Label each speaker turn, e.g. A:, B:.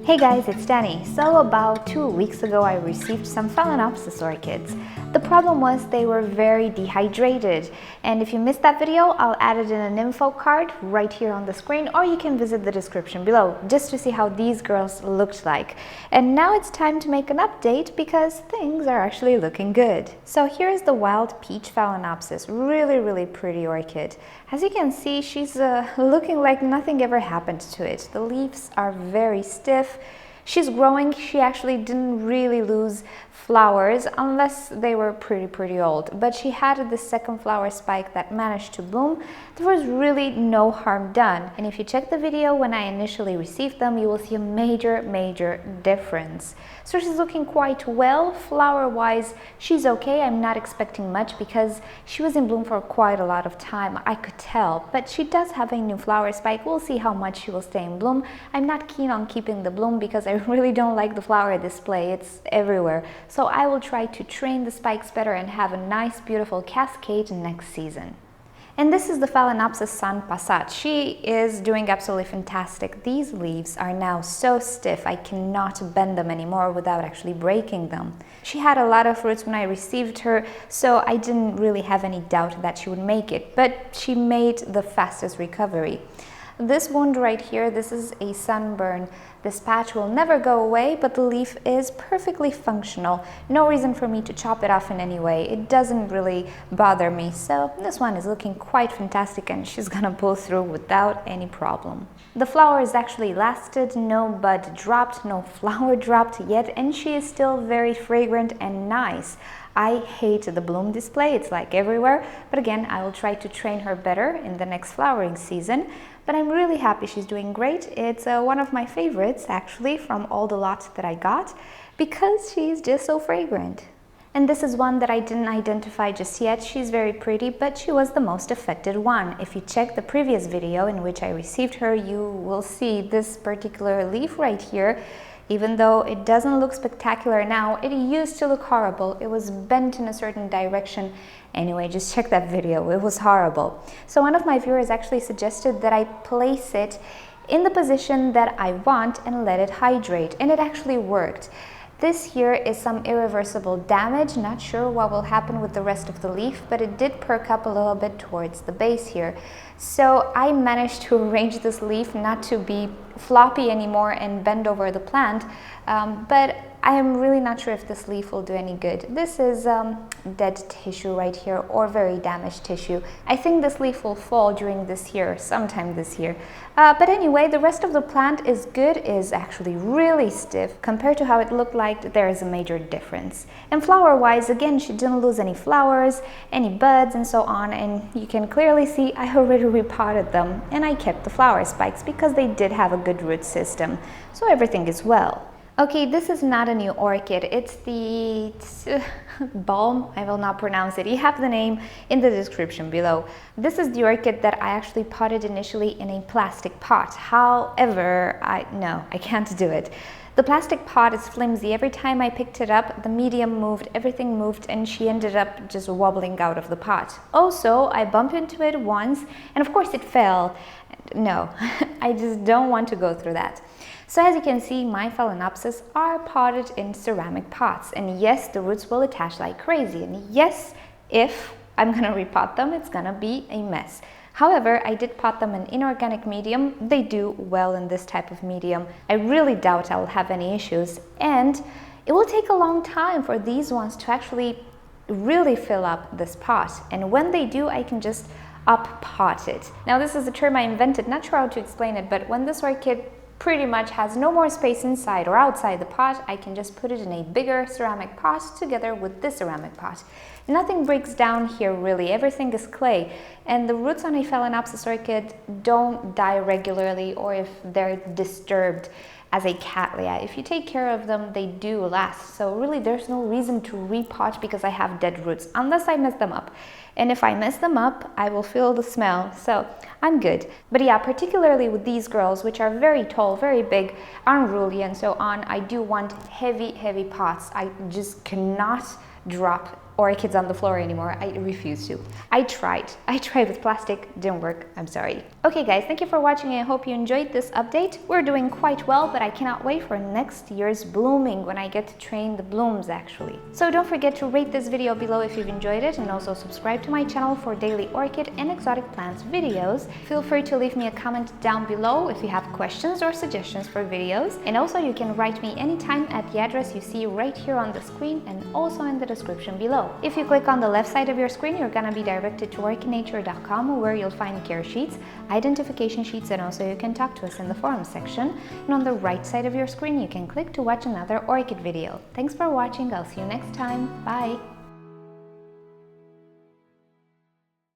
A: Hey guys, it's Danny. So about 2 weeks ago I received some Phalaenopsis orchids. The problem was they were very dehydrated, and if you missed that video, I'll add it in an info card right here on the screen, or you can visit the description below just to see how these girls looked like. And now it's time to make an update because things are actually looking good. So here's the wild peach Phalaenopsis, really pretty orchid. As you can see, she's looking like nothing ever happened to it. The leaves are very stiff. She's growing. She actually didn't really lose flowers unless they were pretty old, but she had the second flower spike that managed to bloom. There was really no harm done, and if you check the video when I initially received them, you will see a major difference. So she's looking quite well. Flower wise, she's okay. I'm not expecting much because she was in bloom for quite a lot of time, I could tell, but she does have a new flower spike. We'll see how much she will stay in bloom. I'm not keen on keeping the bloom because I really don't like the flower display. It's everywhere. So I will try to train the spikes better and have a nice beautiful cascade next season. And this is the Phalaenopsis Sun Passat. She is doing absolutely fantastic. These leaves are now so stiff I cannot bend them anymore without actually breaking them. She had a lot of roots when I received her, so I didn't really have any doubt that she would make it, but she made the fastest recovery. This wound right here, this is a sunburn. This patch will never go away, but the leaf is perfectly functional. No reason for me to chop it off in any way. It doesn't really bother me. So this one is looking quite fantastic and she's gonna pull through without any problem. The flowers actually lasted, no bud dropped, no flower dropped yet, and she is still very fragrant and nice. I hate the bloom display, it's like everywhere, but again, I will try to train her better in the next flowering season. But I'm really happy she's doing great. It's one of my favorites actually from all the lots that I got because she's just so fragrant. And this is one that I didn't identify just yet. She's very pretty, but she was the most affected one. If you check the previous video in which I received her, you will see this particular leaf right here. Even though it doesn't look spectacular now, it used to look horrible. It was bent in a certain direction. Anyway, just check that video, it was horrible. So one of my viewers actually suggested that I place it in the position that I want and let it hydrate, and it actually worked. This here is some irreversible damage. Not sure what will happen with the rest of the leaf, but it did perk up a little bit towards the base here. So I managed to arrange this leaf not to be floppy anymore and bend over the plant, but I am really not sure if this leaf will do any good. This is dead tissue right here, or very damaged tissue. I think this leaf will fall during this year, sometime this year. But anyway, the rest of the plant is good, is actually really stiff. Compared to how it looked like, there is a major difference. And flower-wise, again, she didn't lose any flowers, any buds, and so on. And you can clearly see I already repotted them, and I kept the flower spikes because they did have a good root system. So everything is well. Okay, this is not a new orchid. It's the Tzu Balm. I will not pronounce it. You have the name in the description below. This is the orchid that I actually potted initially in a plastic pot. However, I can't do it. The plastic pot is flimsy. Every time I picked it up, the medium moved, everything moved, and she ended up just wobbling out of the pot. Also, I bumped into it once, and of course it fell. No, I just don't want to go through that. So as you can see, my Phalaenopsis are potted in ceramic pots, and yes, the roots will attach like crazy, and yes, if I'm gonna repot them, it's gonna be a mess. However, I did pot them in inorganic medium. They do well in this type of medium. I really doubt I'll have any issues, and it will take a long time for these ones to actually really fill up this pot, and when they do, I can just up pot it. Now this is a term I invented, not sure how to explain it, but when this orchid pretty much has no more space inside or outside the pot, I can just put it in a bigger ceramic pot together with this ceramic pot. Nothing breaks down here really, everything is clay, and the roots on a Phalaenopsis orchid don't die regularly or if they're disturbed as a cattleya. If you take care of them, they do last. So really there's no reason to repot because I have dead roots, unless I mess them up. And if I mess them up, I will feel the smell, so I'm good. But yeah, particularly with these girls, which are very tall, very big, unruly and so on, I do want heavy pots. I just cannot drop orchids on the floor anymore. I refuse to. I tried with plastic, didn't work, I'm sorry. Okay guys, thank you for watching. I hope you enjoyed this update. We're doing quite well, but I cannot wait for next year's blooming when I get to train the blooms actually. So don't forget to rate this video below if you've enjoyed it, and also subscribe to my channel for daily orchid and exotic plants videos. Feel free to leave me a comment down below if you have questions or suggestions for videos, and also you can write me anytime at the address you see right here on the screen and also in the description below. If you click on the left side of your screen, you're gonna be directed to orchidnature.com, where you'll find care sheets, identification sheets, and also you can talk to us in the forums section. And on the right side of your screen, you can click to watch another orchid video. Thanks for watching. I'll see you next time. Bye!